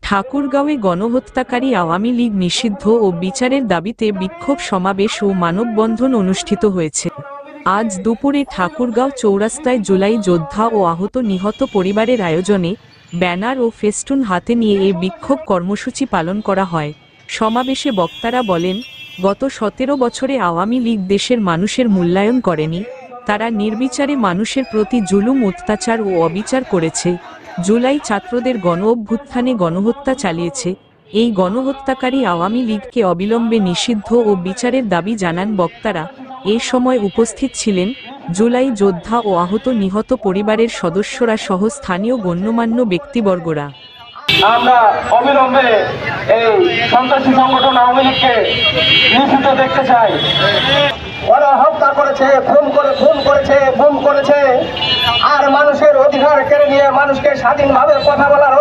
ঠাকুরগাঁওয়ে গণহত্যাকারী আওয়ামী লীগ নিষিদ্ধ ও বিচারের দাবিতে বিক্ষোভ সমাবেশ ও মানববন্ধন অনুষ্ঠিত হয়েছে। আজ দুপুরে ঠাকুরগাঁও চৌরাস্তায় জুলাই যোদ্ধা ও আহত নিহত পরিবারের আয়োজনে ব্যানার ও ফেস্টুন হাতে নিয়ে এ বিক্ষোভ কর্মসূচি পালন করা হয়। সমাবেশে বক্তারা বলেন, গত 17 বছরে আওয়ামী লীগ দেশের মানুষের মূল্যায়ন করেনি। তারা নির্বিচারে মানুষের প্রতি জুলুম, অত্যাচার ও অবিচার করেছে। জুলাই ছাত্রদের গণঅভ্যুত্থানে গণহত্যা চালিয়েছে। এই গণহত্যাকারী আওয়ামী লীগকে অবিলম্বে নিষিদ্ধ ও বিচারের দাবি জানান বক্তারা। এ সময় উপস্থিত ছিলেন জুলাই যোদ্ধা ও আহত নিহত পরিবারের সদস্যরা সহ স্থানীয় গণ্যমান্য ব্যক্তিবর্গরা। আমরা অবিলম্বে এই সন্ত্রাসী সংগঠন আওয়ামী লীগকে নিষিদ্ধ দেখতে চাই। ওরা হত্যা করেছে, খুন করেছে আর মানুষের অধিকার কেড়ে নিয়ে মানুষকে স্বাধীনভাবে কথা বলার